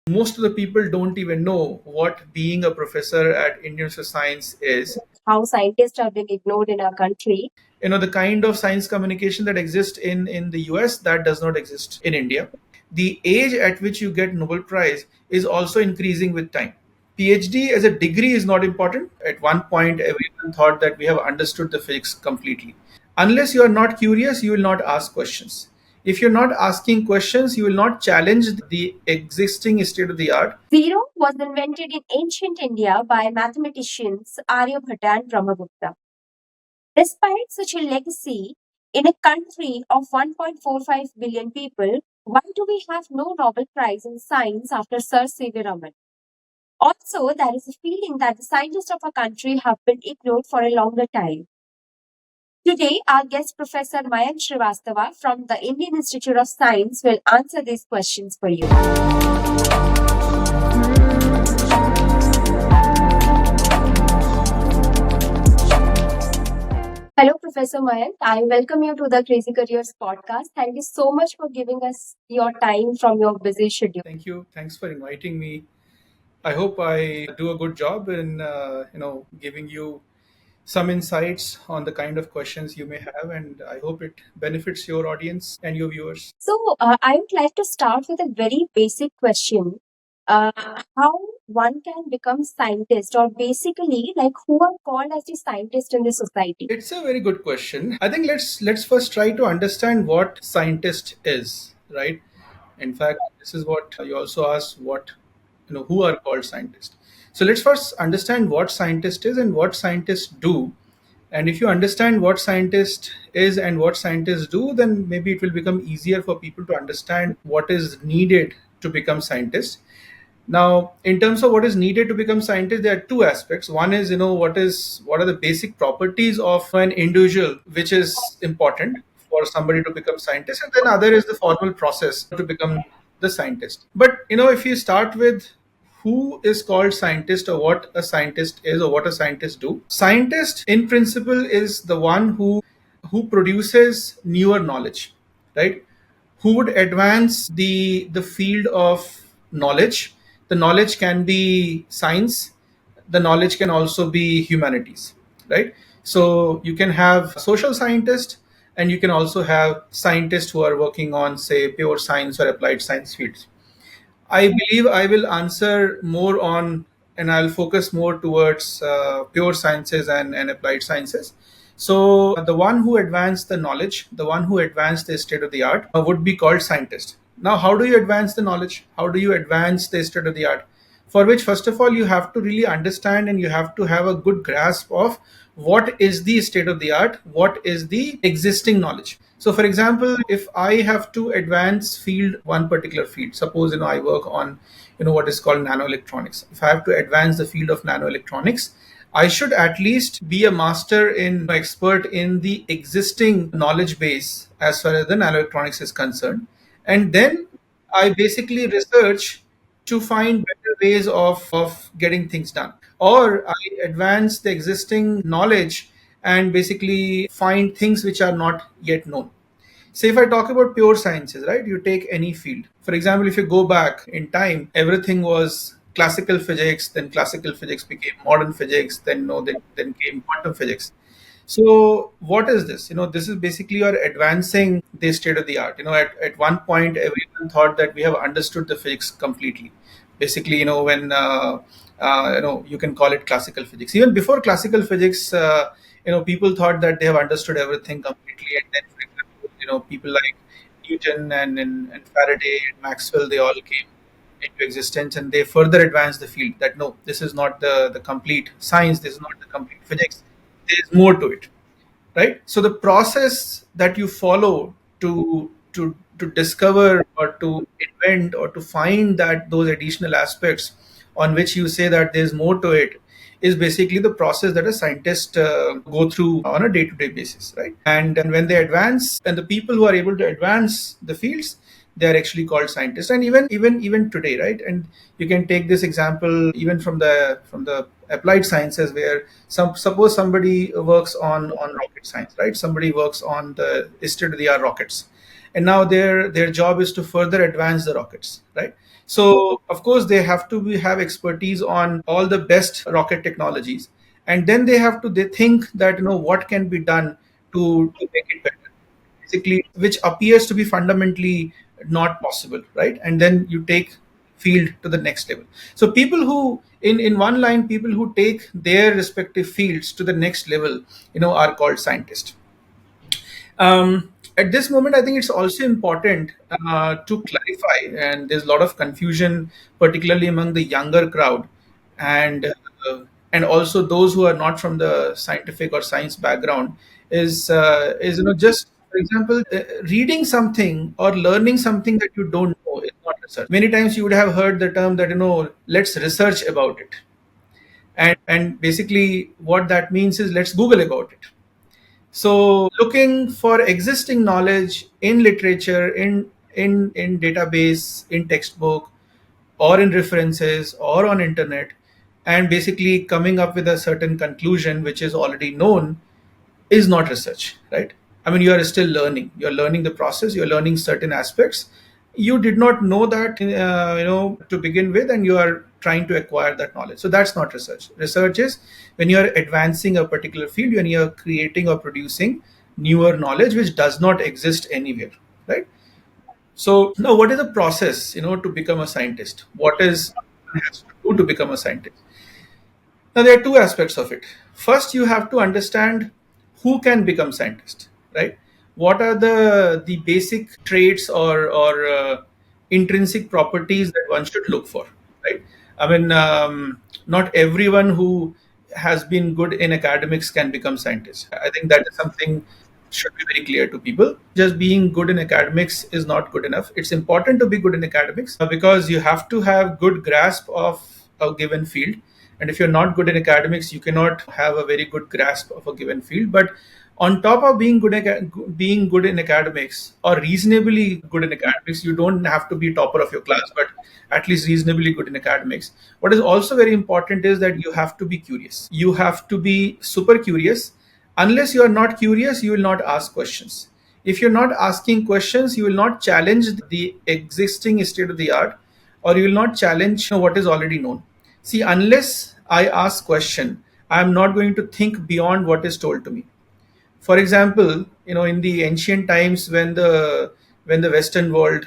Most of the people don't even know what being a professor at Indian Institute of Science is. How scientists are being ignored in our country. The kind of science communication that exists in the US, that does not exist in India. The age at which you get Nobel Prize is also increasing with time. PhD as a degree is not important. At one point, everyone thought that we have understood the physics completely. Unless you are not curious, you will not ask questions. If you're not asking questions, you will not challenge the existing state of the art. Zero was invented in ancient India by mathematicians Aryabhatta and Brahmagupta. Despite such a legacy, in a country of 1.45 billion people, why do we have no Nobel Prize in Science after Sir C.V. Raman? Also, there is a feeling that the scientists of our country have been ignored for a longer time. Today, our guest Professor Mayank Shrivastava from the Indian Institute of Science will answer these questions for you. Hello, Professor Mayank. I welcome you to the Crazy Careers podcast. Thank you so much for giving us your time from your busy schedule. Thank you. Thanks for inviting me. I hope I do a good job in giving you some insights on the kind of questions you may have, and I hope it benefits your audience and your viewers. So, I would like to start with a very basic question. Uh, how one can become scientist, or basically, like who are called as the scientist in the society? It's a very good question. I think let's first try to understand what scientist is, right? In fact, this is what you also asked, what who are called scientists. So let's first understand what scientist is and what scientists do. And if you understand what scientist is and what scientists do, then maybe it will become easier for people to understand what is needed to become scientists. Now, in terms of what is needed to become scientist, there are two aspects. One is, what are the basic properties of an individual, which is important for somebody to become scientist, and then other is the formal process to become the scientist. But if you start with who is called scientist, or what a scientist is, or what a scientist do, scientist in principle is the one who produces newer knowledge, right? Who would advance the field of knowledge. The knowledge can be science, the knowledge can also be humanities, right? So you can have social scientists, and you can also have scientists who are working on, say, pure science or applied science fields. I believe I will answer more on, and I'll focus more towards pure sciences and applied sciences. So the one who advanced the knowledge, the one who advanced the state of the art, would be called scientist. Now, how do you advance the knowledge? How do you advance the state of the art? For which, first of all, you have to really understand and you have to have a good grasp of what is the state of the art, what is the existing knowledge. So for example, if I have to advance field, one particular field, suppose I work on what is called nanoelectronics. If I have to advance the field of nanoelectronics, I should at least be a master in expert in the existing knowledge base as far as the nanoelectronics is concerned. And then I basically research to find better ways of getting things done. Or I advance the existing knowledge and basically find things which are not yet known. Say if I talk about pure sciences, right? You take any field. For example, if you go back in time, everything was classical physics, then classical physics became modern physics, then then came quantum physics. So what is this? This is basically you're advancing the state of the art. At one point, everyone thought that we have understood the physics completely. Basically, when you can call it classical physics. Even before classical physics, people thought that they have understood everything completely. And then, for example, people like Newton and Faraday and Maxwell, they all came into existence, and they further advanced the field. That no, this is not the complete science. This is not the complete physics. There is more to it, right? So the process that you follow to discover or to invent or to find that those additional aspects on which you say that there's more to it is basically the process that a scientist go through on a day-to-day basis, right? And when they advance, and the people who are able to advance the fields, they are actually called scientists. And even today, right? And you can take this example even from the applied sciences, where suppose somebody works on rocket science, right? Somebody works on the state of the art rockets, and now their job is to further advance the rockets, right? So of course they have to have expertise on all the best rocket technologies, and then they think that what can be done to make it better, basically, which appears to be fundamentally not possible, right? And then you take field to the next level. So people who in one line, people who take their respective fields to the next level, are called scientists. At this moment, I think it's also important to clarify, and there's a lot of confusion, particularly among the younger crowd, and uh, and also those who are not from the scientific or science background. Is just, for example, reading something or learning something that you don't know is not research. Many times you would have heard the term that let's research about it, and basically what that means is let's Google about it. So looking for existing knowledge in literature, in database, in textbook, or in references, or on internet, and basically coming up with a certain conclusion which is already known, is not research, right? I mean, you are still learning. You're learning the process. You're learning certain aspects. You did not know that, to begin with, and you are trying to acquire that knowledge. So that's not research. Research is when you are advancing a particular field, when you are creating or producing newer knowledge which does not exist anywhere, right? So now, what is the process, to become a scientist? What is one has to do to become a scientist? Now, there are two aspects of it. First, you have to understand who can become scientist, right? What are the basic traits or intrinsic properties that one should look for, right? I mean, not everyone who has been good in academics can become scientist. I think that is something should be very clear to people. Just being good in academics is not good enough. It's important to be good in academics because you have to have good grasp of a given field, and if you're not good in academics, you cannot have a very good grasp of a given field. But on top of being good in academics or reasonably good in academics, you don't have to be topper of your class, but at least reasonably good in academics. What is also very important is that you have to be curious. You have to be super curious. Unless you are not curious, you will not ask questions. If you're not asking questions, you will not challenge the existing state of the art, or you will not challenge what is already known. See, unless I ask question, I am not going to think beyond what is told to me. For example, in the ancient times, when the Western world,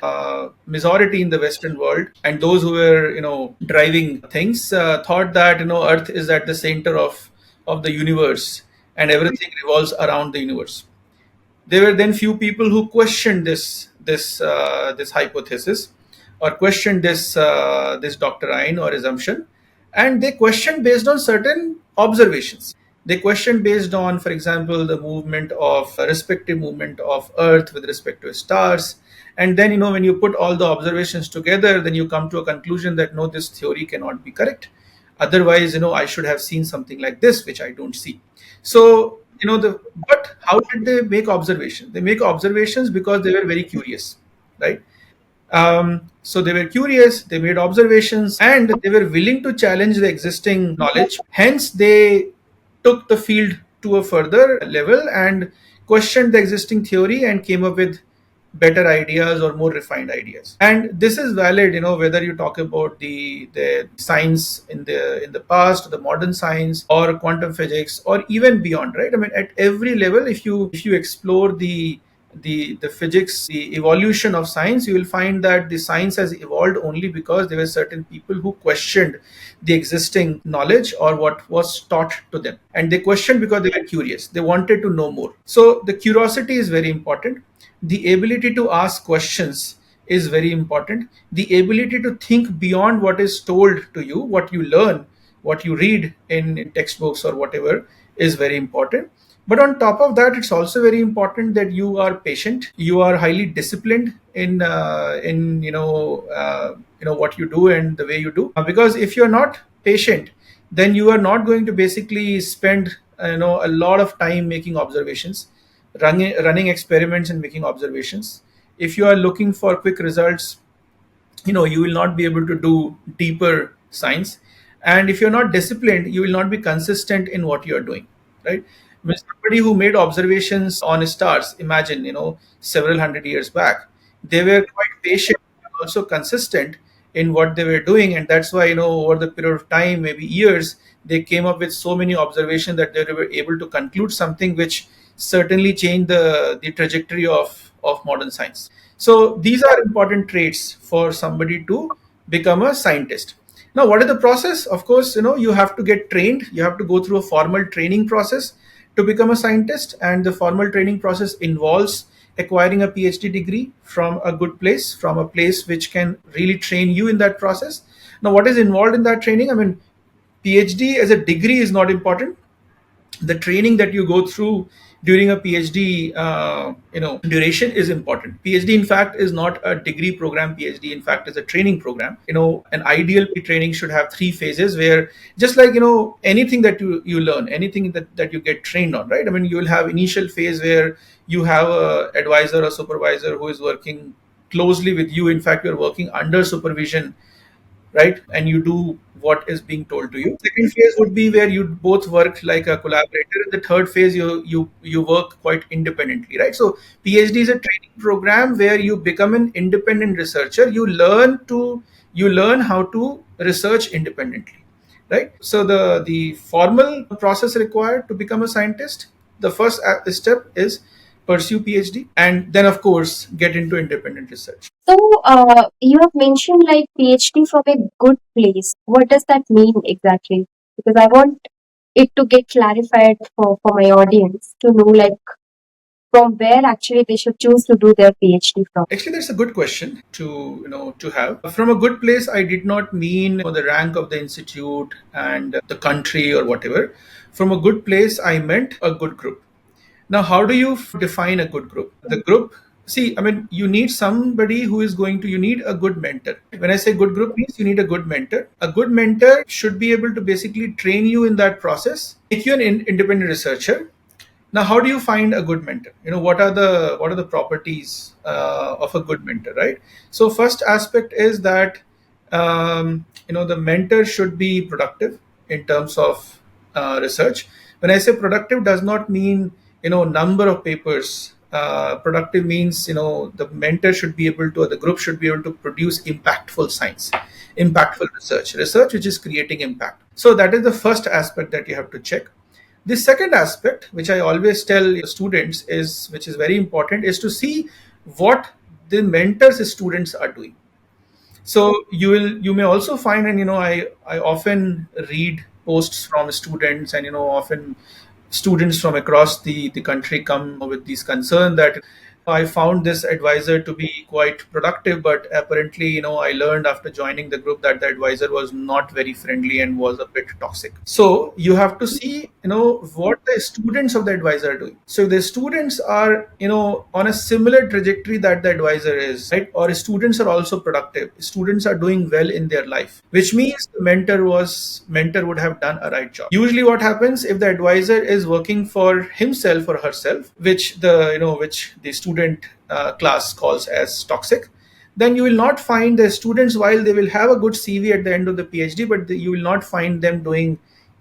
majority in the Western world, and those who were driving things, thought that Earth is at the center of the universe, and everything revolves around the universe. There were then few people who questioned this hypothesis, or questioned this doctrine or assumption, and they questioned based on certain observations. They questioned based on, for example, the movement of respective movement of Earth with respect to stars. And then when you put all the observations together, then you come to a conclusion that no, this theory cannot be correct. Otherwise, I should have seen something like this, which I don't see. So but how did they make observations? They make observations because they were very curious, right? So they were curious, they made observations, and they were willing to challenge the existing knowledge. Hence, they took the field to a further level and questioned the existing theory and came up with better ideas or more refined ideas. And this is valid, whether you talk about the science in the past, the modern science, or quantum physics, or even beyond, right? I mean, at every level, if you explore the physics, the evolution of science, you will find that the science has evolved only because there were certain people who questioned the existing knowledge or what was taught to them, and they questioned because they were curious, they wanted to know more. So the curiosity is very important. The ability to ask questions is very important. The ability to think beyond what is told to you, what you learn, what you read in textbooks or whatever, is very important. But on top of that, it's also very important that you are patient, you are highly disciplined in what you do and the way you do. Because if you're not patient, then you are not going to basically spend a lot of time making observations, running experiments and making observations. If you are looking for quick results, you will not be able to do deeper science. And if you're not disciplined, you will not be consistent in what you're doing, right? I mean, somebody who made observations on stars, imagine, several hundred years back, they were quite patient and also consistent in what they were doing. And that's why, over the period of time, maybe years, they came up with so many observations that they were able to conclude something which certainly changed the trajectory of modern science. So these are important traits for somebody to become a scientist. Now, what is the process? Of course, you have to get trained. You have to go through a formal training process to become a scientist, and the formal training process involves acquiring a PhD degree from a good place, from a place which can really train you in that process. Now, what is involved in that training? I mean, PhD as a degree is not important. The training that you go through during a PhD, duration is important. PhD, in fact, is not a degree program. PhD, in fact, is a training program. An ideal training should have three phases where, just like, anything that you learn, anything that you get trained on, right? I mean, you will have initial phase where you have a advisor or supervisor who is working closely with you. In fact, you're working under supervision, right? And you do what is being told to you. Second phase would be where you both work like a collaborator. In the third phase, you work quite independently, right? So PhD is a training program where you become an independent researcher. You learn how to research independently, right? So the formal process required to become a scientist, the first step is pursue PhD, and then of course get into independent research. So, you have mentioned like PhD from a good place. What does that mean exactly? Because I want it to get clarified for my audience to know like from where actually they should choose to do their PhD from. Actually, that's a good question to have. From a good place, I did not mean the rank of the institute and the country or whatever. From a good place, I meant a good group. Now, how do you define a good group? The group, see, I mean, you need somebody who is going to, you need a good mentor. When I say good group means you need a good mentor. A good mentor should be able to basically train you in that process, make you an independent researcher. Now, how do you find a good mentor? What are the properties of a good mentor, right? So first aspect is that the mentor should be productive in terms of research. When I say productive, does not mean number of papers. Productive means the mentor should be able to, or the group should be able to produce impactful science, impactful research which is creating impact. So that is the first aspect that you have to check. The second aspect, which I always tell students, which is very important, is to see what the mentors students are doing. So you may also find, and I often read posts from students, and often students from across the country come with this concern that I found this advisor to be quite productive, but apparently, I learned after joining the group that the advisor was not very friendly and was a bit toxic. So you have to see, what the students of the advisor are doing. So if the students are, on a similar trajectory that the advisor is, right, or students are also productive, students are doing well in their life, which means the mentor would have done a right job. Usually, what happens if the advisor is working for himself or herself, which the student class calls as toxic, then you will not find the students, while they will have a good CV at the end of the PhD, but you will not find them doing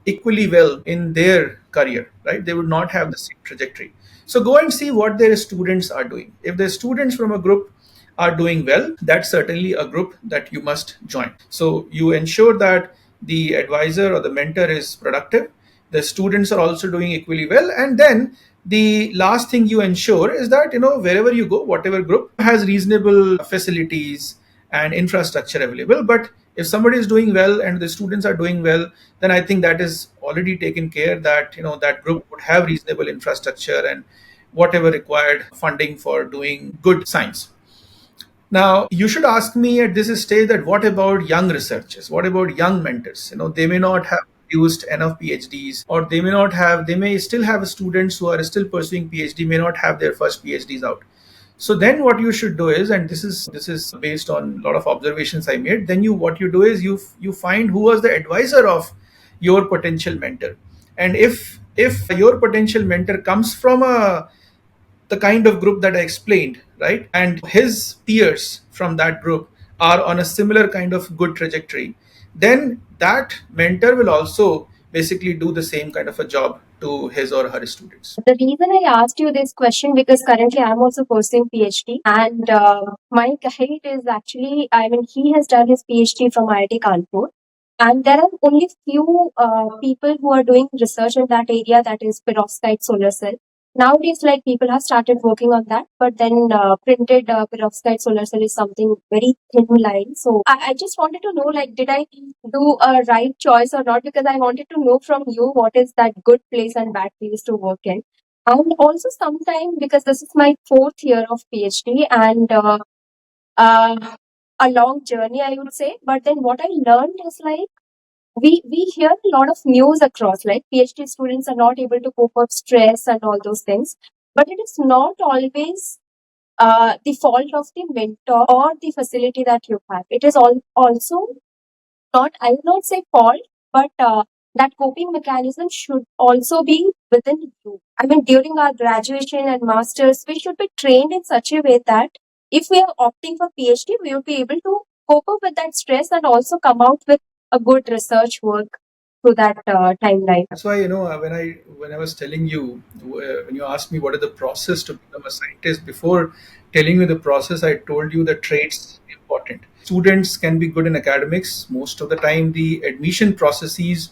equally well in their career, right? They would not have the same trajectory. So go and see what their students are doing. If the students from a group are doing well, that's certainly a group that you must join. So you ensure that the advisor or the mentor is productive, the students are also doing equally well, and then the last thing you ensure is that wherever you go, whatever group has reasonable facilities and infrastructure available. But if somebody is doing well and the students are doing well, then I think that is already taken care, that that group would have reasonable infrastructure and whatever required funding for doing good science. Now, you should ask me at this stage that what about young researchers? What about young mentors? They may not have produced enough PhDs, or they may still have students who are still pursuing PhD, may not have their first PhDs out. So then what you should do is, and this is based on a lot of observations I made, then what you do is you find who was the advisor of your potential mentor. And if your potential mentor comes from the kind of group that I explained, right? And his peers from that group are on a similar kind of good trajectory, then that mentor will also basically do the same kind of a job to his or her students? The reason I asked you this question because currently I'm also pursuing PhD, and my guide is actually, I mean, he has done his PhD from IIT Kanpur, and there are only few people who are doing research in that area, that is perovskite solar cell. Nowadays, like people have started working on that, but then printed perovskite solar cell is something very thin line. So I just wanted to know, like, did I do a right choice or not? Because I wanted to know from you what is that good place and bad place to work in. And also sometime because this is my fourth year of PhD and uh, a long journey, I would say. But then what I learned is like we hear a lot of news across, like PhD students are not able to cope up stress and all those things. But it is not always the fault of the mentor or the facility that you have. It is also not, I would not say fault, but that coping mechanism should also be within you. I mean, during our graduation and masters, we should be trained in such a way that if we are opting for PhD, we will be able to cope up with that stress and also come out with a good research work through that timeline. That's why, when I was telling you, when you asked me what is the process to become a scientist, before telling you the process, I told you the traits important. Students can be good in academics. Most of the time, the admission processes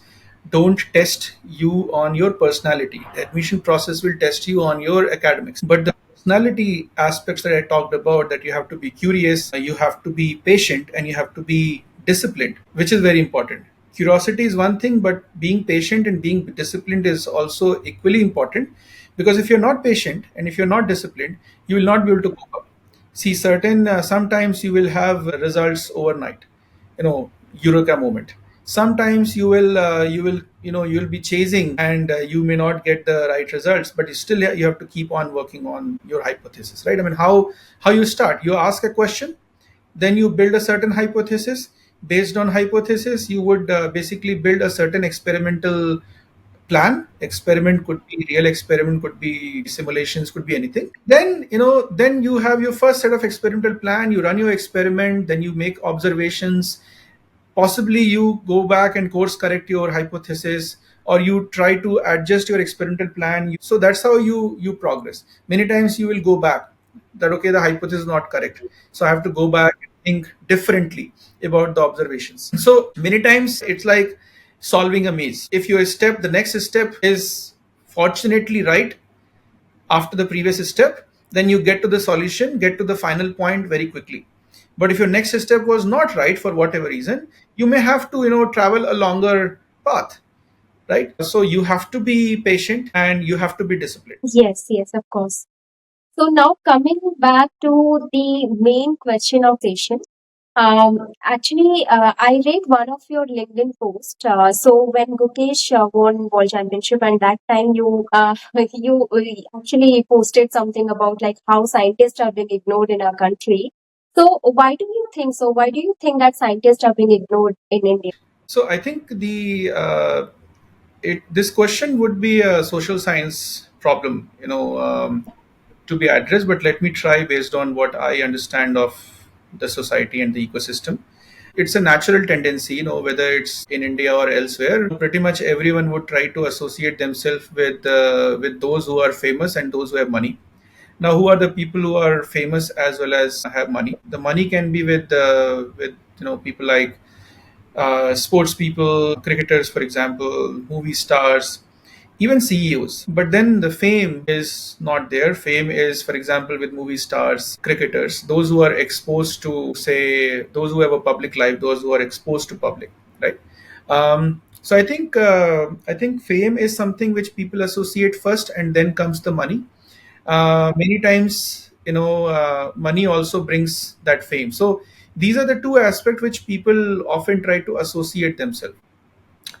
don't test you on your personality. The admission process will test you on your academics. But the personality aspects that I talked about, that you have to be curious, you have to be patient, and you have to be disciplined, which is very important. Curiosity is one thing, but being patient and being disciplined is also equally important, because if you're not patient and if you're not disciplined, you will not be able to cope up. See, certain sometimes you will have results overnight, eureka moment. Sometimes you will be chasing, and you may not get the right results, but you have to keep on working on your hypothesis, right? I mean, how you start, you ask a question, then you build a certain hypothesis. Based on hypothesis, you would basically build a certain experimental plan. Experiment could be real, experiment could be simulations, could be anything. Then you have your first set of experimental plan, you run your experiment, then you make observations. Possibly you go back and course correct your hypothesis, or you try to adjust your experimental plan. So that's how you progress. Many times you will go back, that okay, the hypothesis is not correct, so I have to go back and think differently about the observations. So many times it's like solving a maze. If your step the next step is fortunately right after the previous step, then you get to the solution, get to the final point very quickly. But if your next step was not right for whatever reason, you may have to travel a longer path, right? So you have to be patient and you have to be disciplined. Yes, yes, of course. So now coming back to the main question of session. Actually, I read one of your LinkedIn posts. So when Gukesh won World Championship, and that time you you actually posted something about like how scientists are being ignored in our country. So why do you think so? Why do you think that scientists are being ignored in India? So I think this question would be a social science problem, to be addressed. But let me try based on what I understand of the society and the ecosystem. It's a natural tendency, whether it's in India or elsewhere. Pretty much everyone would try to associate themselves with those who are famous and those who have money. Now, who are the people who are famous as well as have money? The money can be with people like sports people, cricketers, for example, movie stars, even CEOs. But then the fame is not there. Fame is, for example, with movie stars, cricketers, those who are exposed to, say, those who have a public life, those who are exposed to public, right? So I think fame is something which people associate first, and then comes the money. Many times, money also brings that fame. So these are the two aspects which people often try to associate themselves.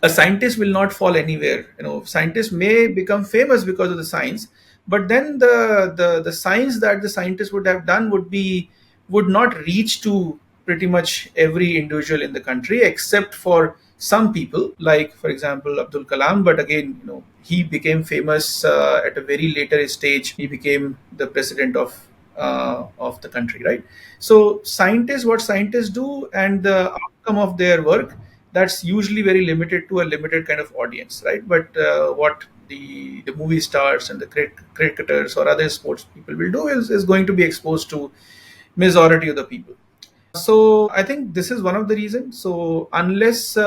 A scientist will not fall anywhere. Scientists may become famous because of the science, but then the science that the scientist would have done would not reach to pretty much every individual in the country, except for some people, like for example Abdul Kalam. But again, he became famous at a very later stage. He became the president of the country, right? So scientists, what scientists do and the outcome of their work, that's usually very limited to a limited kind of audience, right? But what the movie stars and the cricketers or other sports people will do is going to be exposed to majority of the people. So I think this is one of the reasons. So unless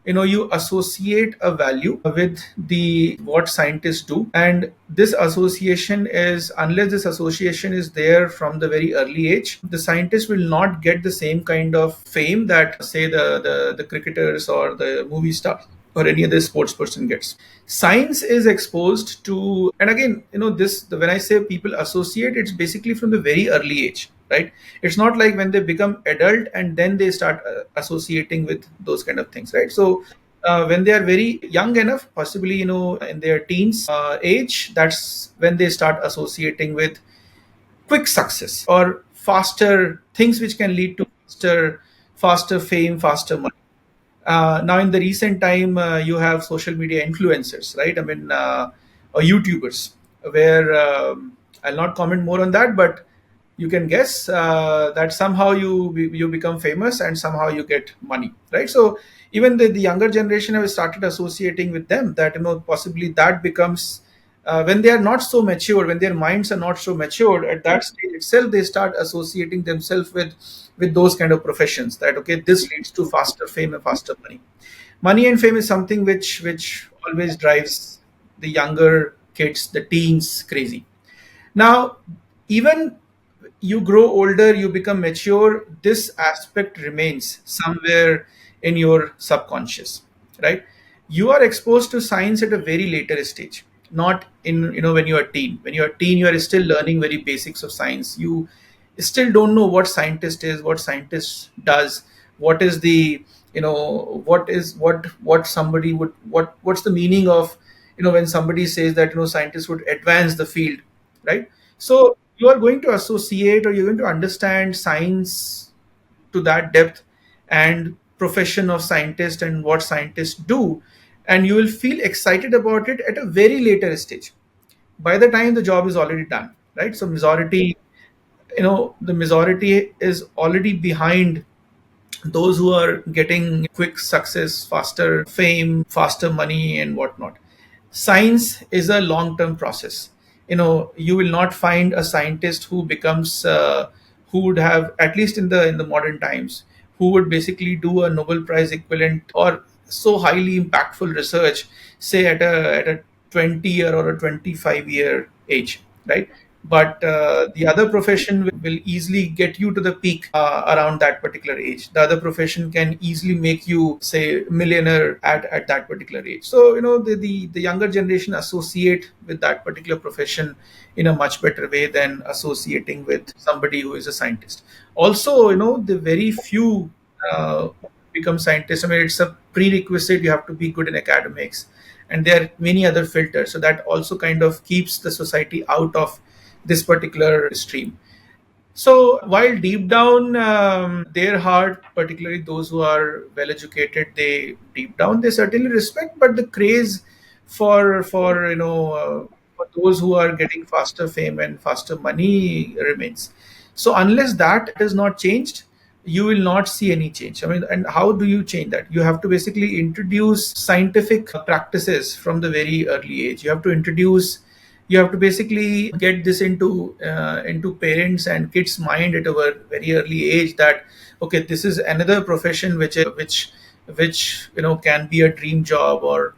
you associate a value with the what scientists do, and this association is unless this association is there from the very early age, the scientists will not get the same kind of fame that say the cricketers or the movie stars or any other sports person gets. Science is exposed to, and again, when I say people associate, it's basically from the very early age, right? It's not like when they become adult and then they start associating with those kind of things, right? So when they are very young enough, possibly in their teens age, that's when they start associating with quick success or faster things which can lead to faster fame, faster money. Now, in the recent time, you have social media influencers, right? I mean, or YouTubers, where I'll not comment more on that, but you can guess that somehow you become famous and somehow you get money, right? So even the younger generation have started associating with them, that possibly that becomes when they are not so mature, when their minds are not so matured at that stage itself, they start associating themselves with those kind of professions, that okay, this leads to faster fame and faster money. Money and fame is something which always drives the younger kids, the teens, crazy. Now, even you grow older, you become mature, this aspect remains somewhere in your subconscious, right? You are exposed to science at a very later stage, not in when you are teen. When you are teen, you are still learning very basics of science. You still don't know what scientist is, what scientist does, what is the what somebody would what's the meaning of when somebody says that scientists would advance the field, right? So you are going to associate, or you're going to understand science to that depth, and profession of scientist and what scientists do, and you will feel excited about it at a very later stage, by the time the job is already done, right? So majority, the majority is already behind those who are getting quick success, faster fame, faster money, and whatnot. Science is a long term process. You will not find a scientist who becomes who would have, at least in the modern times, who would basically do a Nobel Prize equivalent or so highly impactful research, say at a 20-year or a 25-year age, right? But the other profession will easily get you to the peak around that particular age. The other profession can easily make you, say, millionaire at that particular age. So the younger generation associate with that particular profession in a much better way than associating with somebody who is a scientist. Also, the very few become scientists. I mean, it's a prerequisite. You have to be good in academics, and there are many other filters. So that also kind of keeps the society out of this particular stream. So while deep down, their heart, particularly those who are well educated, they deep down they certainly respect, but the craze for those who are getting faster fame and faster money remains. So unless that is not changed, you will not see any change. I mean, and how do you change that? You have to basically introduce scientific practices from the very early age. You have to basically get this into parents and kids mind at a very early age, that okay, this is another profession which can be a dream job, or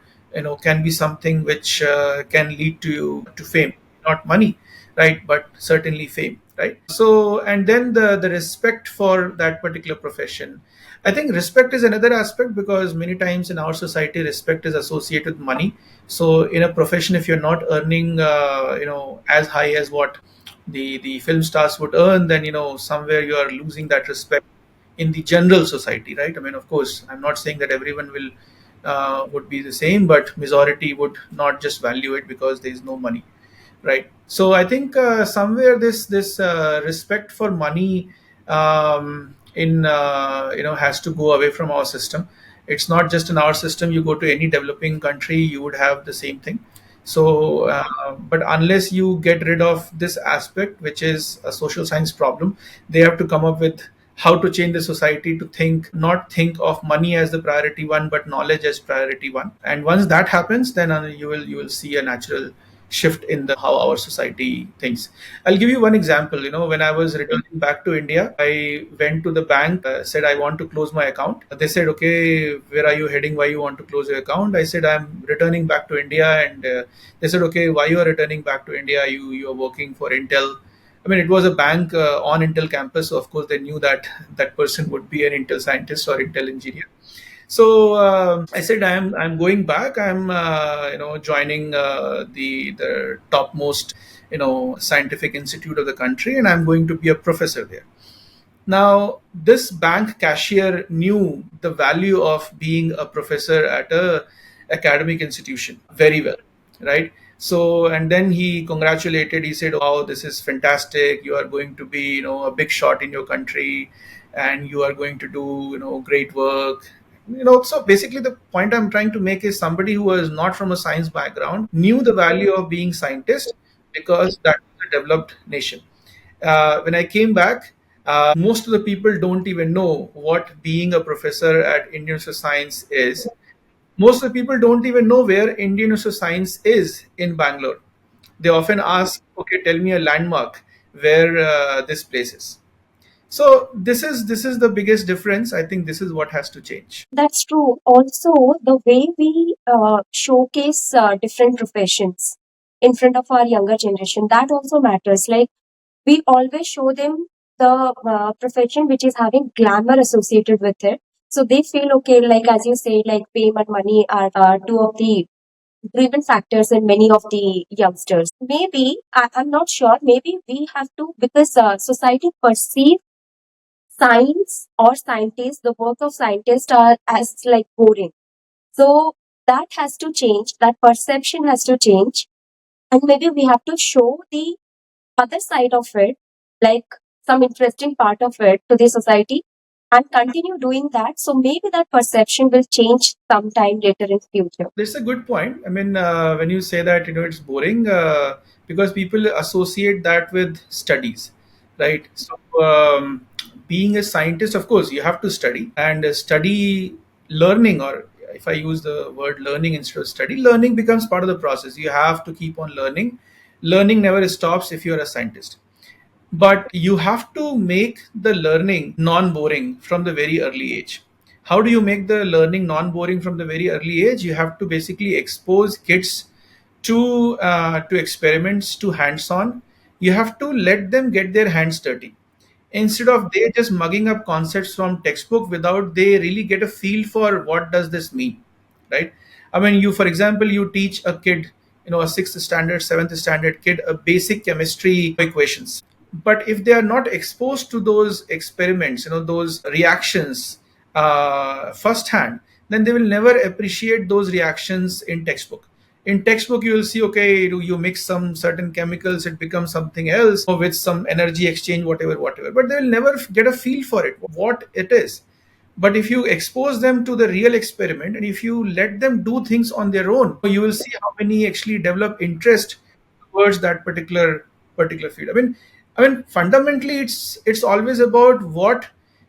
can be something which can lead to fame, not money, right, but certainly fame, right? So, and then the respect for that particular profession. I think respect is another aspect, because many times in our society respect is associated with money. So in a profession, if you're not earning as high as what the film stars would earn, then somewhere you are losing that respect in the general society, right? I mean, of course, I'm not saying that everyone will would be the same, but majority would not just value it because there is no money, right? So I think somewhere this respect for money in has to go away from our system. It's not just in our system. You go to any developing country, you would have the same thing. So but unless you get rid of this aspect, which is a social science problem, they have to come up with how to change the society to not think of money as the priority one, but knowledge as priority one. And once that happens, then you will see a natural shift in the how our society thinks. I'll give you one example. When I was returning back to India, I went to the bank, said I want to close my account. They said, okay, where are you heading? Why you want to close your account? I said, I'm returning back to India. And they said, okay, why you are returning back to India? You are working for Intel. I mean, it was a bank on Intel campus, so of course they knew that that person would be an Intel scientist or Intel engineer. So I said, I'm going back. I'm joining the topmost scientific institute of the country, and I'm going to be a professor there. Now, this bank cashier knew the value of being a professor at a academic institution very well, right? So, and then he congratulated. He said, "Oh, this is fantastic! You are going to be, a big shot in your country, and you are going to do, great work." So basically, the point I'm trying to make is somebody who was not from a science background knew the value of being scientist because that was a developed nation. When I came back, most of the people don't even know what being a professor at Indian Institute of Science is. Most of the people don't even know where Indian Institute of Science is in Bangalore. They often ask, "Okay, tell me a landmark where this place is." So this is the biggest difference. I think this is what has to change. That's true. Also, the way we showcase different professions in front of our younger generation, that also matters. Like, we always show them the profession which is having glamour associated with it. So they feel okay, like as you say, like fame and money are two of the driven factors in many of the youngsters. Maybe, I'm not sure, maybe we have to, because society perceive science or scientists, the work of scientists are as like boring. So that has to change, that perception has to change. And maybe we have to show the other side of it, like some interesting part of it to the society, and continue doing that. So maybe that perception will change sometime later in future. That's a good point. I mean, when you say that, it's boring because people associate that with studies, right? So, being a scientist, of course, you have to study and study learning, or if I use the word learning instead of study, learning becomes part of the process. You have to keep on learning. Learning never stops if you're a scientist, but you have to make the learning non-boring from the very early age. How do you make the learning non-boring from the very early age? You have to basically expose kids to experiments, to hands-on. You have to let them get their hands dirty instead of they just mugging up concepts from textbook without they really get a feel for what does this mean, right? I mean, you, for example, you teach a kid, a sixth standard, seventh standard kid, a basic chemistry equations, but if they are not exposed to those experiments, those reactions firsthand, then they will never appreciate those reactions in textbook. In textbook you will see, okay, you mix some certain chemicals, it becomes something else, or with some energy exchange, whatever, but they will never get a feel for it, what it is. But if you expose them to the real experiment, and if you let them do things on their own, you will see how many actually develop interest towards that particular field. I mean fundamentally it's always about what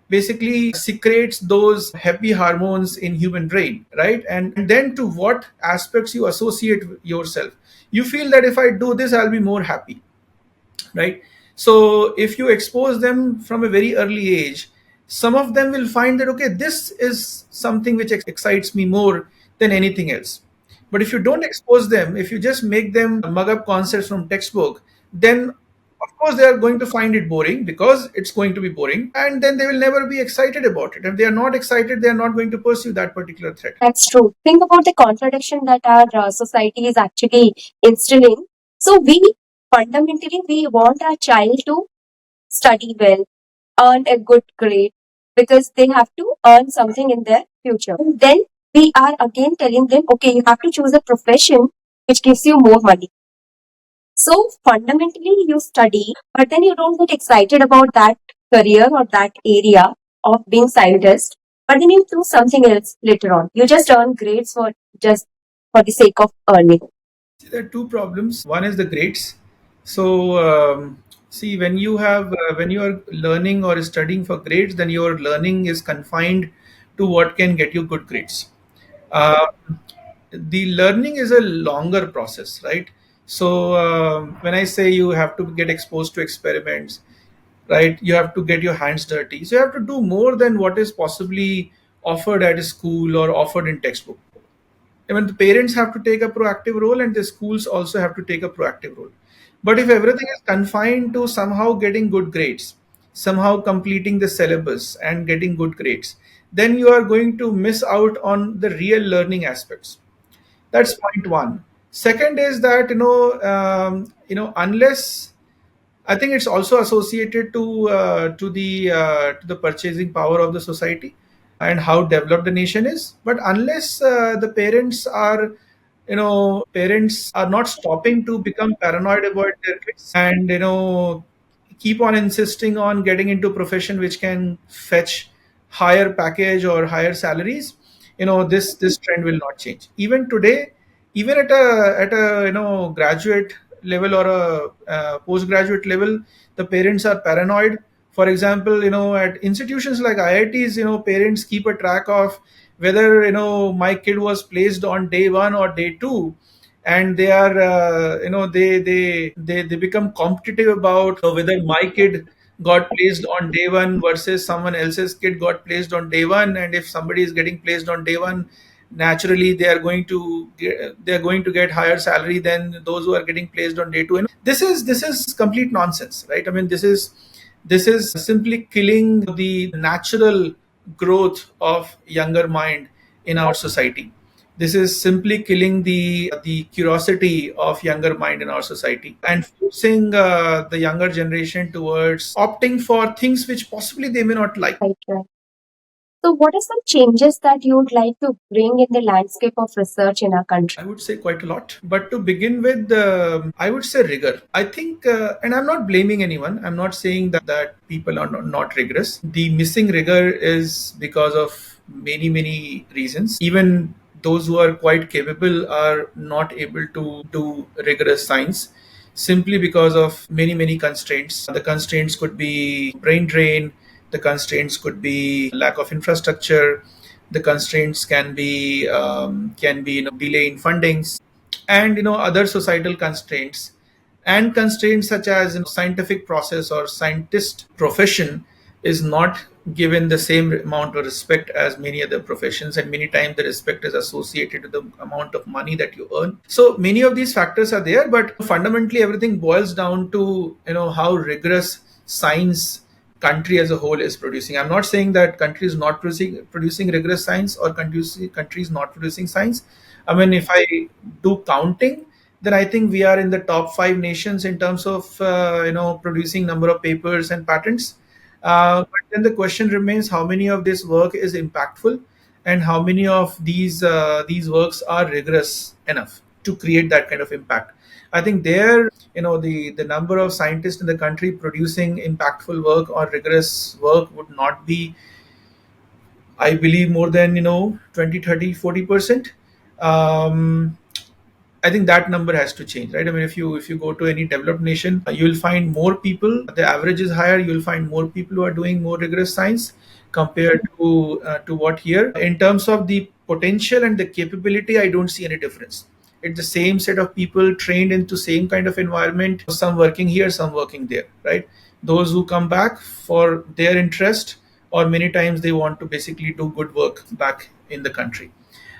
basically secretes those happy hormones in human brain, right? And then to what aspects you associate with yourself. You feel that if I do this, I'll be more happy, right? So if you expose them from a very early age, some of them will find that, okay, this is something which excites me more than anything else. But if you don't expose them, if you just make them mug up concepts from textbook, then of course they are going to find it boring, because it's going to be boring, and then they will never be excited about it. If they are not excited, they are not going to pursue that particular thread. That's true. Think about the contradiction that our society is actually instilling. So we fundamentally we want our child to study well, earn a good grade, because they have to earn something in their future. And then we are again telling them, okay, you have to choose a profession which gives you more money. So fundamentally, you study, but then you don't get excited about that career or that area of being scientist. But then you do something else later on. You just earn grades for just for the sake of earning. There are two problems. One is the grades. So See, when you are learning or studying for grades, then your learning is confined to what can get you good grades. Uh, the learning is a longer process, right? So when I say you have to get exposed to experiments, right, you have to get your hands dirty. So you have to do more than what is possibly offered at a school or offered in textbook. Even the parents have to take a proactive role, and the schools also have to take a proactive role. But if everything is confined to somehow getting good grades, somehow completing the syllabus and getting good grades, then you are going to miss out on the real learning aspects. That's point one. Second is that unless, I think it's also associated to the purchasing power of the society and how developed the nation is. But unless the parents are not stopping to become paranoid about their kids, and keep on insisting on getting into profession which can fetch higher package or higher salaries, this trend will not change. Even today, even at a graduate level or a postgraduate level, the parents are paranoid. For example, at institutions like IITs, parents keep a track of whether my kid was placed on day one or day two, and they are they become competitive about whether my kid got placed on day one versus someone else's kid got placed on day one. And if somebody is getting placed on day one, naturally they are going to get higher salary than those who are getting placed on day two. And this is complete nonsense, right? I mean, this is simply killing the natural growth of younger mind in our society. This is simply killing the curiosity of younger mind in our society, and forcing the younger generation towards opting for things which possibly they may not like. Right, right. So, what are some changes that you would like to bring in the landscape of research in our I country? would say quite a lot. But to begin with, I would say rigor. I think, and I'm not blaming anyone. I'm not saying that people are not rigorous. The missing rigor is because of many, many reasons. Even those who are quite capable are not able to do rigorous science simply because of many, many constraints. The constraints could be brain drain, the constraints could be lack of infrastructure, the constraints can be delay in fundings, and other societal constraints, and constraints such as scientific process or scientist profession is not given the same amount of respect as many other professions, and many times the respect is associated to the amount of money that you earn. So many of these factors are there, but fundamentally everything boils down to how rigorous science country as a whole is producing. I'm not saying that country is not producing rigorous science, or country is not producing science. I mean, if I do counting, then I think we are in the top five nations in terms of producing number of papers and patents. But then the question remains: how many of this work is impactful, and how many of these works are rigorous enough to create that kind of impact? I think there, the number of scientists in the country producing impactful work or rigorous work would not be, I believe, more than 20, 30, 40%. um, I think that number has to change, right? I mean, if you go to any developed nation, you'll find more people. The average is higher. You'll find more people who are doing more rigorous science compared to what here. In terms of the potential and the capability, I don't see any difference. It's the same set of people trained into same kind of environment. Some working here, some working there, right? Those who come back for their interest, or many times they want to basically do good work back in the country.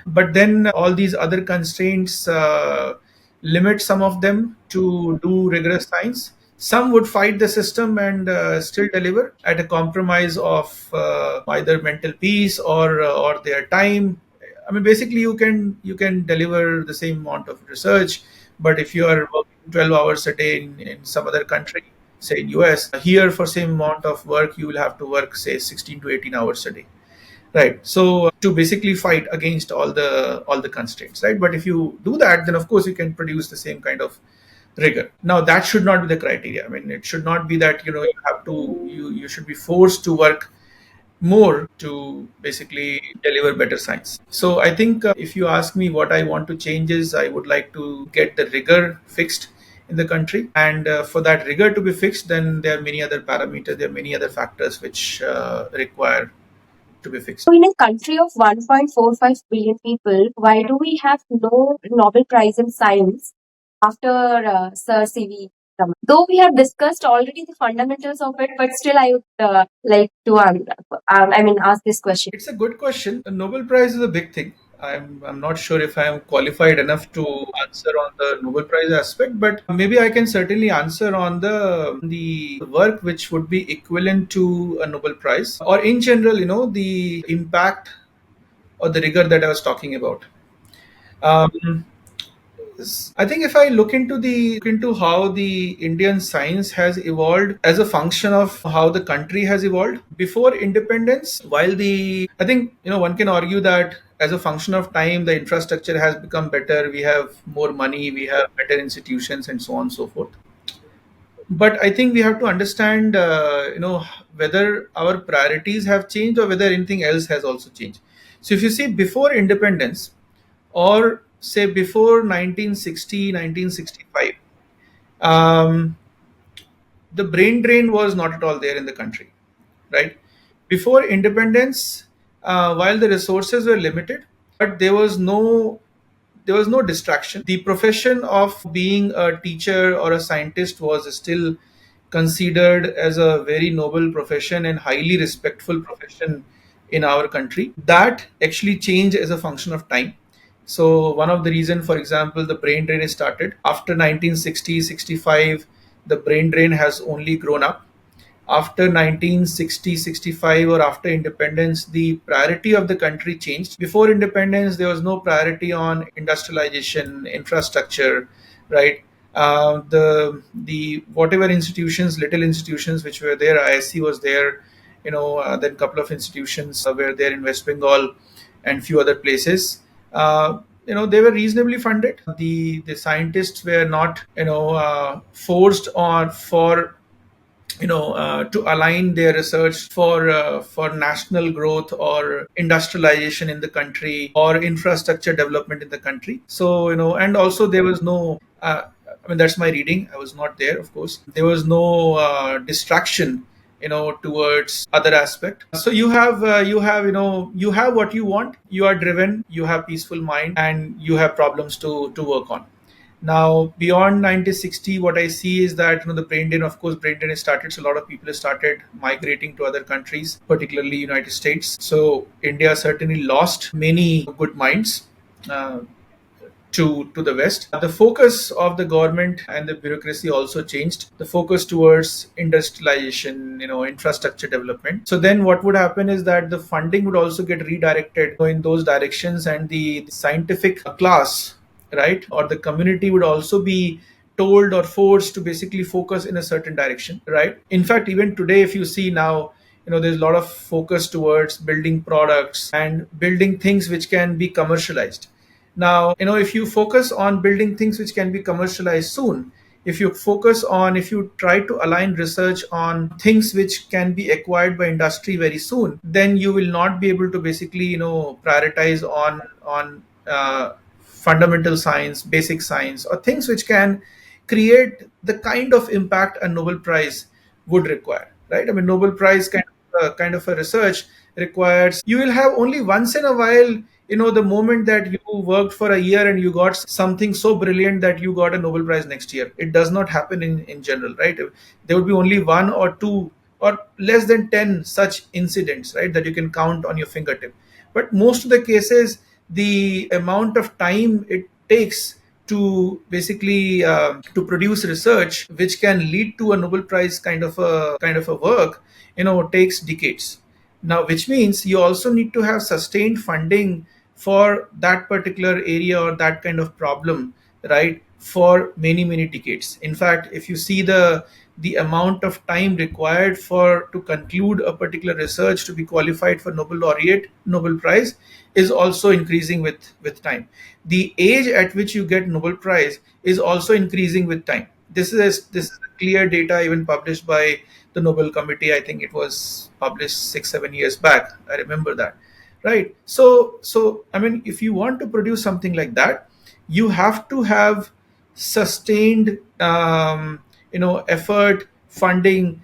But then all these other constraints limit some of them to do rigorous science. Some would fight the system and still deliver at a compromise of either mental peace or their time. I mean, basically, you can deliver the same amount of research, but if you are working 12 hours a day in some other country, say in US, here for same amount of work, you will have to work, say, 16 to 18 hours a day. Right. So to basically fight against all the constraints, right? But if you do that, then of course you can produce the same kind of rigor. Now that should not be the criteria. I mean, it should not be that you should be forced to work more to basically deliver better science. So I think if you ask me what I want to change is, I would like to get the rigor fixed in the country. And for that rigor to be fixed, then there are many other parameters, there are many other factors which require to be fixed. So, in a country of 1.45 billion people, why do we have no Nobel Prize in Science after Sir C.V. Raman? Though we have discussed already the fundamentals of it, but still I would like to ask this question. It's a good question. The Nobel Prize is a big thing. I'm not sure if I'm qualified enough to answer on the Nobel Prize aspect, but maybe I can certainly answer on the work which would be equivalent to a Nobel Prize, or in general, the impact or the rigor that I was talking about. Um, I think if I look into how the Indian science has evolved as a function of how the country has evolved before independence, while the I think one can argue that as a function of time the infrastructure has become better, we have more money, we have better institutions, and so on and so forth. But I think we have to understand whether our priorities have changed or whether anything else has also changed. So if you see before independence, or say before 1960, 1965, um, the brain drain was not at all there in the country, right? Before independence, while the resources were limited, but there was no distraction. The profession of being a teacher or a scientist was still considered as a very noble profession and highly respectful profession in our country. That actually changed as a function of time. So one of the reason, for example, the brain drain is started after 1960, 65. The brain drain has only grown up. After 1960, 65, or after independence, the priority of the country changed. Before independence, there was no priority on industrialization, infrastructure, right? The whatever institutions, little institutions which were there, IISc was there, then a couple of institutions were there in West Bengal and few other places. They were reasonably funded. The scientists were not forced on for to align their research for national growth or industrialization in the country or infrastructure development in the country. So and also there was no. I mean, that's my reading. I was not there, of course. There was no distraction, towards other aspect. So you have what you want. You are driven. You have peaceful mind, and you have problems to work on. Now, beyond 1960, what I see is that the brain drain, of course, brain drain has started. So a lot of people have started migrating to other countries, particularly United States. So India certainly lost many good minds. To the west. The focus of the government and the bureaucracy also changed. The focus towards industrialization, infrastructure development. So then what would happen is that the funding would also get redirected in those directions, and the scientific class, right, or the community would also be told or forced to basically focus in a certain direction, right? In fact, even today, if you see now, there's a lot of focus towards building products and building things which can be commercialized. Now, if you focus on building things which can be commercialized soon, if you try to align research on things which can be acquired by industry very soon, then you will not be able to basically, prioritize on fundamental science, basic science, or things which can create the kind of impact a Nobel Prize would require, right? I mean, Nobel Prize kind of a research requires, you will have only once in a while, the moment that you worked for a year and you got something so brilliant that you got a Nobel Prize next year. It does not happen in general, right? There would be only one or two or less than 10 such incidents, right, that you can count on your fingertip. But most of the cases, the amount of time it takes to basically to produce research which can lead to a Nobel Prize kind of a work, takes decades. Now, which means you also need to have sustained funding for that particular area or that kind of problem, right, for many many decades. In fact, if you see the amount of time required for to conclude a particular research to be qualified for Nobel laureate, Nobel Prize, is also increasing with time. The age at which you get Nobel Prize is also increasing with time. This is clear data even published by the Nobel Committee. I think it was published 6-7 years back. I remember that, right? So I mean, if you want to produce something like that, you have to have sustained effort, funding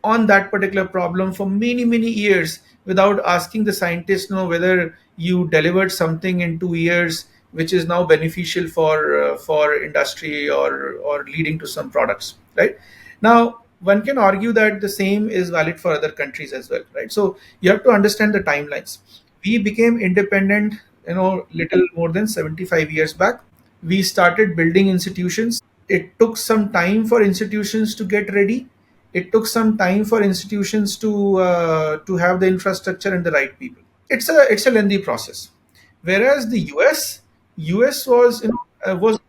on that particular problem for many years without asking the scientists whether you delivered something in 2 years which is now beneficial for industry or leading to some products, right? Now one can argue that the same is valid for other countries as well, right? So you have to understand the timelines. We became independent little more than 75 years back. We started building institutions. It took some time for institutions to get ready. It took some time for institutions to have the infrastructure and the right people. It's a lengthy process. Whereas the US was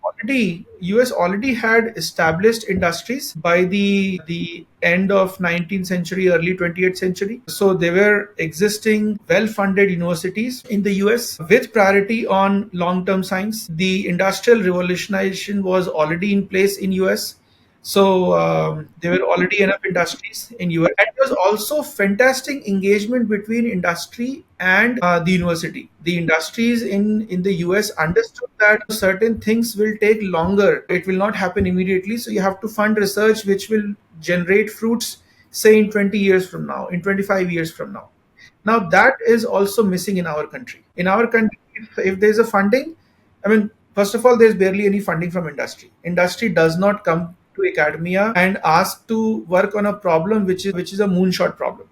already had established industries by the end of 19th century, early 20th century. So there were existing well-funded universities in the US with priority on long-term science. The industrial revolutionization was already in place in US. So there were already enough industries in US, and there was also fantastic engagement between industry and the university. The industries in the US understood that certain things will take longer. It will not happen immediately. So you have to fund research which will generate fruits, say in 20 years from now, in 25 years from now. Now that is also missing in our country. In our country, if there's a funding, I mean, first of all, there's barely any funding from industry. Industry does not come to academia and ask to work on a problem which is a moonshot problem.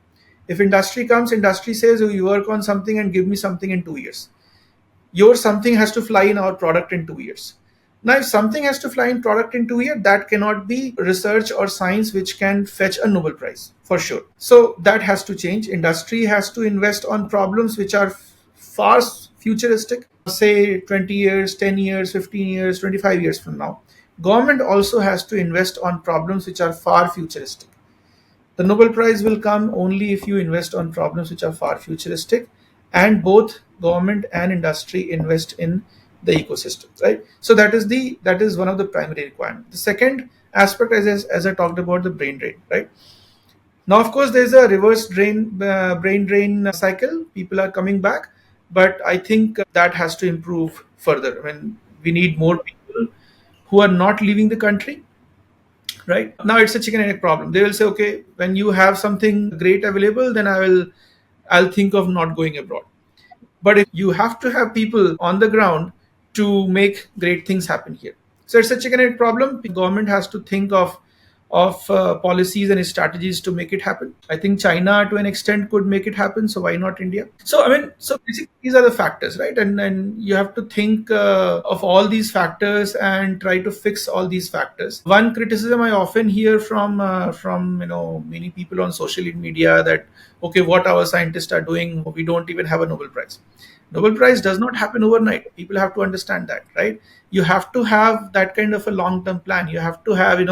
If industry comes, industry says, "Oh, you work on something and give me something in 2 years." Your something has to fly in our product in 2 years. Now, if something has to fly in product in 2 years, that cannot be research or science which can fetch a Nobel Prize for sure. So that has to change. Industry has to invest on problems which are far futuristic, say 20 years, 10 years, 15 years, 25 years from now. Government also has to invest on problems which are far futuristic. The Nobel Prize will come only if you invest on problems which are far futuristic, and both government and industry invest in the ecosystem, right? So that is one of the primary requirements. The second aspect, as I talked about, the brain drain, right? Now, of course, there's a reverse brain drain cycle. People are coming back, but I think that has to improve further. I mean, we need more people who are not leaving the country, right? Now it's a chicken and egg problem. They will say, okay, when you have something great available, then I'll think of not going abroad. But if you have to have people on the ground to make great things happen here. So it's a chicken and egg problem. The government has to think of policies and strategies to make it happen. I think China to an extent could make it happen. So why not India? So I mean, so basically these are the factors, right? And you have to think of all these factors and try to fix all these factors. One criticism I often hear from many people on social media that, okay, what our scientists are doing, we don't even have a Nobel Prize. Nobel Prize does not happen overnight. People have to understand that, right? You have to have that kind of a long-term plan. You have to have,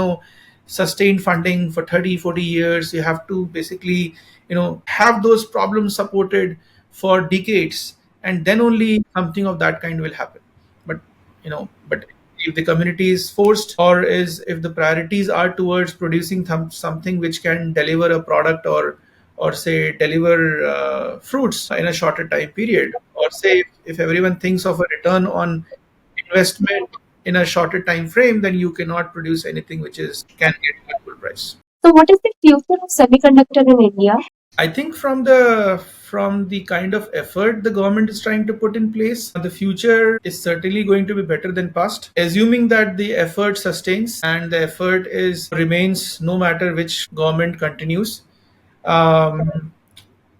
sustained funding for 30, 40 years. You have to basically, have those problems supported for decades, and then only something of that kind will happen. But if the community is forced, or is if the priorities are towards producing something which can deliver a product, or say deliver fruits in a shorter time period, or say if everyone thinks of a return on investment in a shorter time frame, then you cannot produce anything which is can get a full price. So, what is the future of semiconductor in India? I think from the kind of effort the government is trying to put in place, the future is certainly going to be better than past, assuming that the effort sustains and the effort is remains no matter which government continues. Um,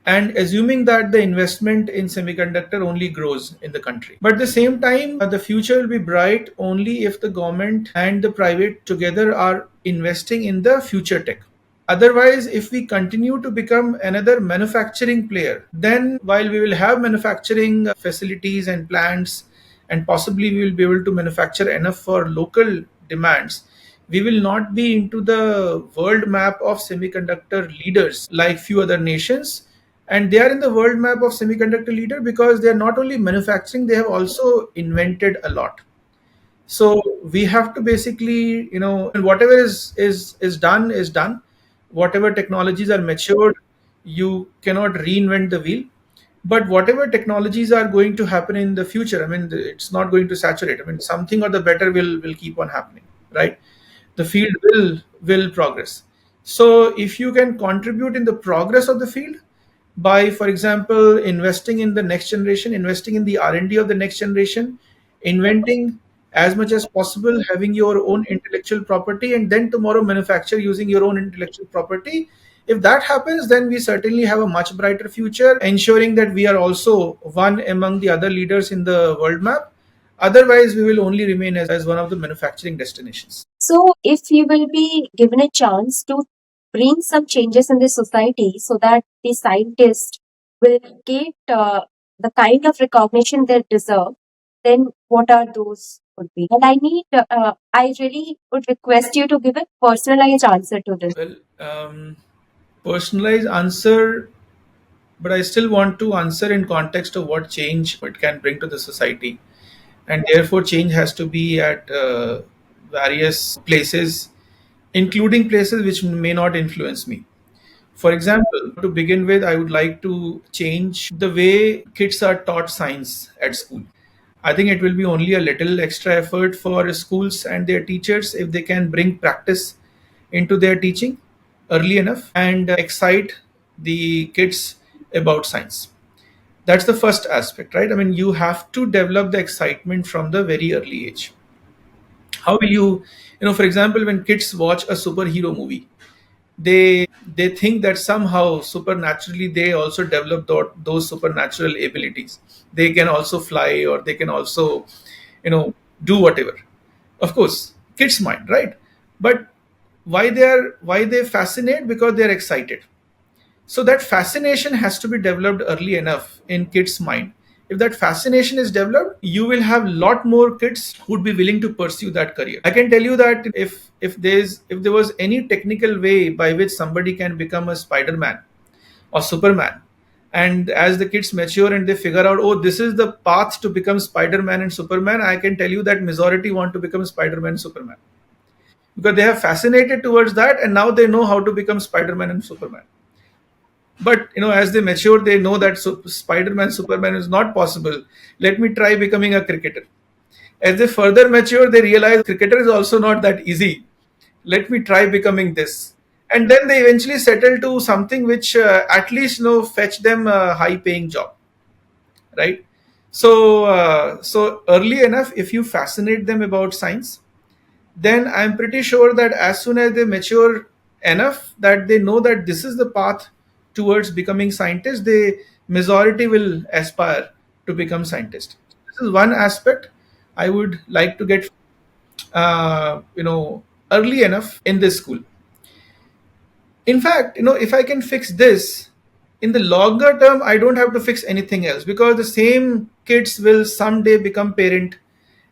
and assuming that the investment in semiconductor only grows in the country. But at the same time, the future will be bright only if the government and the private together are investing in the future tech. Otherwise, if we continue to become another manufacturing player, then while we will have manufacturing facilities and plants, and possibly we will be able to manufacture enough for local demands, we will not be into the world map of semiconductor leaders like few other nations. And they are in the world map of semiconductor leader because they are not only manufacturing, they have also invented a lot. So we have to basically, whatever is done is done. Whatever technologies are matured, you cannot reinvent the wheel. But whatever technologies are going to happen in the future, I mean, it's not going to saturate. I mean, something or the better will keep on happening, right? The field will progress. So if you can contribute in the progress of the field by, for example, investing in the next generation, investing in the R&D of the next generation, inventing as much as possible, having your own intellectual property, and then tomorrow manufacture using your own intellectual property. If that happens, then we certainly have a much brighter future, ensuring that we are also one among the other leaders in the world map. Otherwise, we will only remain as one of the manufacturing destinations. So, if you will be given a chance to bring some changes in the society so that the scientists will get the kind of recognition they deserve, then what are those would be? And I really would request you to give a personalized answer to this. Well, personalized answer, but I still want to answer in context of what change it can bring to the society. And therefore, change has to be at various places, including places which may not influence me. For example, to begin with, I would like to change the way kids are taught science at school. I think it will be only a little extra effort for schools and their teachers if they can bring practice into their teaching early enough and excite the kids about science. That's the first aspect, right? I mean, you have to develop the excitement from the very early age. How will you, for example, when kids watch a superhero movie, they think that somehow supernaturally they also develop those supernatural abilities. They can also fly, or they can also, do whatever. Of course, kids mind, right? But why they fascinate? Because they're excited. So that fascination has to be developed early enough in kids mind. If that fascination is developed, you will have a lot more kids who would be willing to pursue that career. I can tell you that if there was any technical way by which somebody can become a Spider-Man or Superman, and as the kids mature and they figure out, oh, this is the path to become Spider-Man and Superman, I can tell you that majority want to become Spider-Man and Superman, because they have fascinated towards that, and now they know how to become Spider-Man and Superman. But as they mature, they know that Spider-Man, Superman is not possible. Let me try becoming a cricketer. As they further mature, they realize cricketer is also not that easy. Let me try becoming this. And then they eventually settle to something which at least fetch them a high paying job, right? So early enough, if you fascinate them about science, then I'm pretty sure that as soon as they mature enough that they know that this is the path towards becoming scientists, the majority will aspire to become scientists. This is one aspect I would like to get, early enough in this school. In fact, if I can fix this in the longer term, I don't have to fix anything else, because the same kids will someday become parent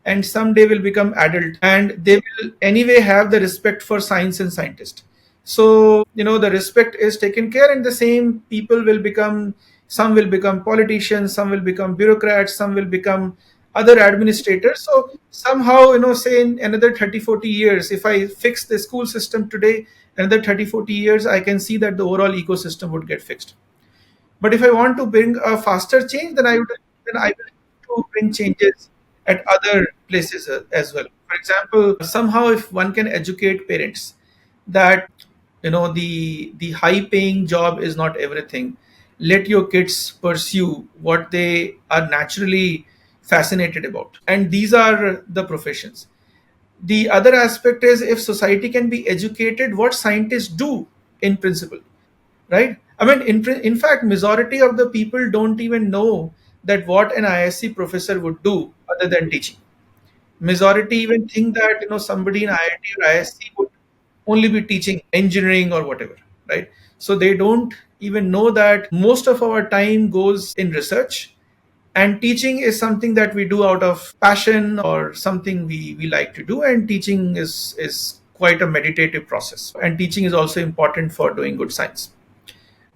and someday will become adult, and they will anyway have the respect for science and scientist. So the respect is taken care, and the same people will become, some will become politicians, some will become bureaucrats, some will become other administrators. So somehow, say in another 30-40 years, if I fix the school system today, another 30-40 years, I can see that the overall ecosystem would get fixed. But if I want to bring a faster change, then I will have to bring changes at other places as well. For example, somehow if one can educate parents that the high paying job is not everything. Let your kids pursue what they are naturally fascinated about. And these are the professions. The other aspect is, if society can be educated what scientists do in principle, right? I mean, in fact, majority of the people don't even know that what an IISc professor would do other than teaching. Majority even think that somebody in IIT or IISc would only be teaching engineering or whatever, right? So they don't even know that most of our time goes in research, and teaching is something that we do out of passion or something we like to do, and teaching is quite a meditative process, and teaching is also important for doing good science.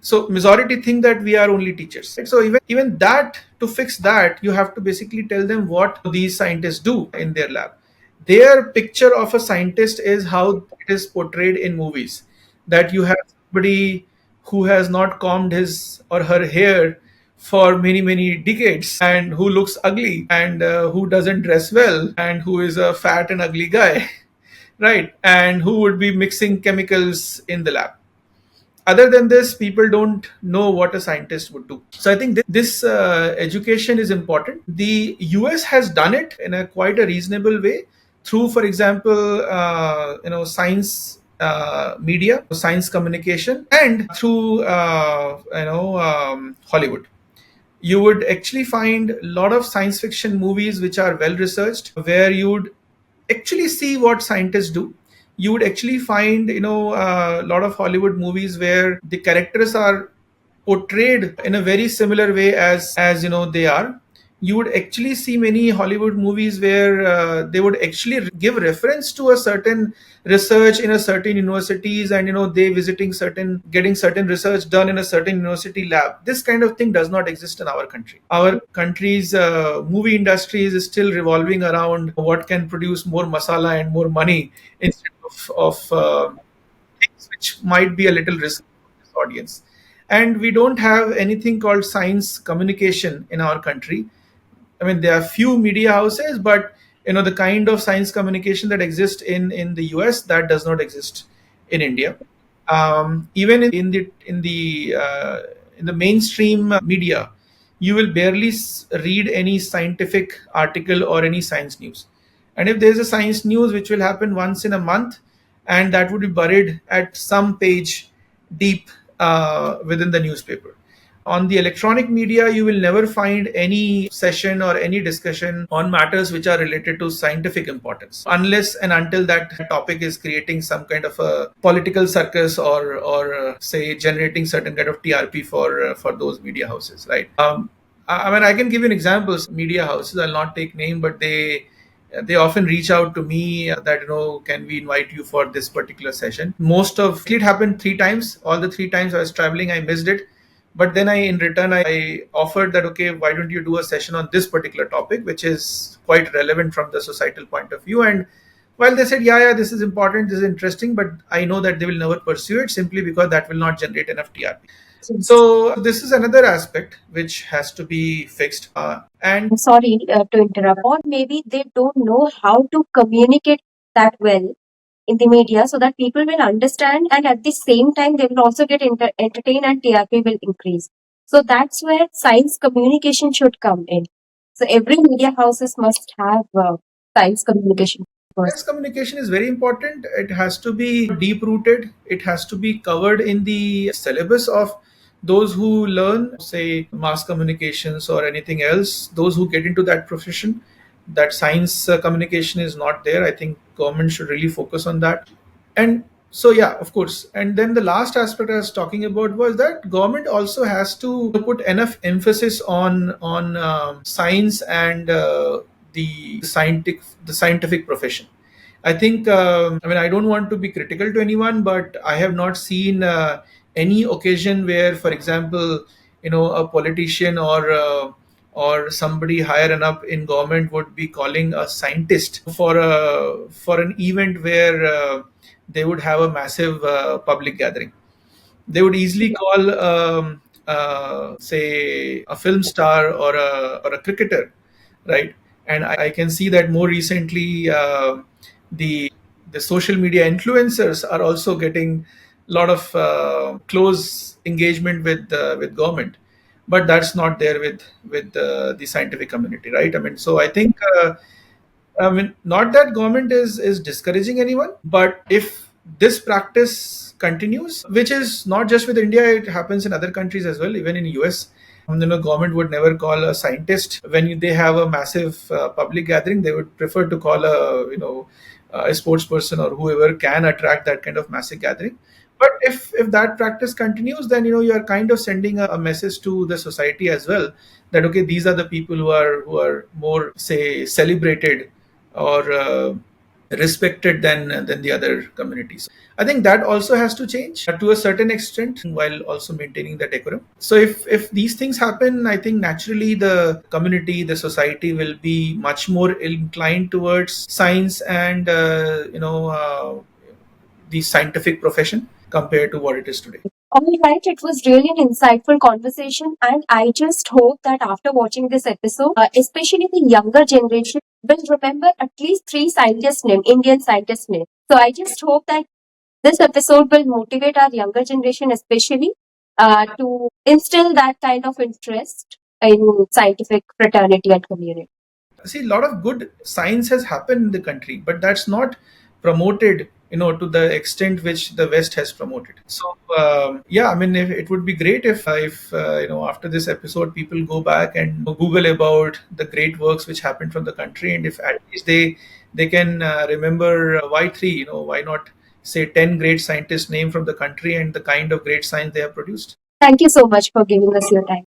So majority think that we are only teachers, right? So even that, to fix that, you have to basically tell them what these scientists do in their lab. Their picture of a scientist is how it is portrayed in movies, that you have somebody who has not combed his or her hair for many decades, and who looks ugly, and who doesn't dress well, and who is a fat and ugly guy, right? And who would be mixing chemicals in the lab. Other than this, people don't know what a scientist would do. So I think this education is important. The US has done it in a quite a reasonable way through, for example, science media, science communication, and through Hollywood. You would actually find a lot of science fiction movies which are well researched, where you would actually see what scientists do. You would actually find, a lot of Hollywood movies where the characters are portrayed in a very similar way as they are. You would actually see many Hollywood movies where they would actually give reference to a certain research in a certain universities, and they visiting certain, getting certain research done in a certain university lab. This kind of thing does not exist in our country. Our country's movie industry is still revolving around what can produce more masala and more money, instead of things which might be a little risky for this audience. And we don't have anything called science communication in our country. I mean, there are few media houses, but the kind of science communication that exists in the US, that does not exist in India. Even in the mainstream media, you will barely read any scientific article or any science news. And if there's a science news which will happen once in a month, and that would be buried at some page deep within the newspaper. On the electronic media, you will never find any session or any discussion on matters which are related to scientific importance, unless and until that topic is creating some kind of a political circus, or say generating certain kind of TRP for those media houses, right? I mean, I can give you an examples. Media houses, I'll not take name, but they often reach out to me that, can we invite you for this particular session. Most of it happened three times. All the three times I was traveling, I missed it. But then in return, I offered that, okay, why don't you do a session on this particular topic, which is quite relevant from the societal point of view. And while they said, yeah, this is important, this is interesting, but I know that they will never pursue it, simply because that will not generate enough TRP. So this is another aspect which has to be fixed. And I'm sorry to interrupt. Or maybe they don't know how to communicate that well in the media so that people will understand, and at the same time they will also get entertained and TRP will increase. So that's where science communication should come in. So every media houses must have science communication science first. communication is very important. It has to be deep rooted. It has to be covered in the syllabus of those who learn, say, mass communications or anything else. Those who get into that profession, that science communication is not there. I think government should really focus on that. And so, yeah, of course. And then the last aspect I was talking about was that government also has to put enough emphasis on science and the scientific profession. I think, I mean, I don't want to be critical to anyone, but I have not seen any occasion where, for example, a politician or somebody higher enough in government would be calling a scientist for an event where they would have a massive public gathering. They would easily call, say, a film star or a cricketer, right? And I can see that more recently, the social media influencers are also getting a lot of close engagement with government, but that's not there with the scientific community, right? I mean, so I think. I mean, not that government is discouraging anyone, but if this practice continues, which is not just with India, it happens in other countries as well. Even in US, government would never call a scientist when they have a massive public gathering. They would prefer to call a sports person or whoever can attract that kind of massive gathering. But if that practice continues, then you are kind of sending a message to the society as well, that okay, these are the people who are more, say, celebrated or respected than the other communities. I think that also has to change to a certain extent, while also maintaining the decorum. So if these things happen, I think naturally the community, the society will be much more inclined towards science and the scientific profession compared to what it is today. All right, it was really an insightful conversation, and I just hope that after watching this episode, especially the younger generation, will remember at least three scientists' name, Indian scientists' name. So I just hope that this episode will motivate our younger generation, especially to instill that kind of interest in scientific fraternity and community. See, a lot of good science has happened in the country, but that's not promoted, to the extent which the West has promoted. So yeah, I mean, it would be great if after this episode people go back and Google about the great works which happened from the country, and if at least they can remember why three, why not say 10 great scientists name from the country and the kind of great science they have produced. Thank you so much for giving us your time.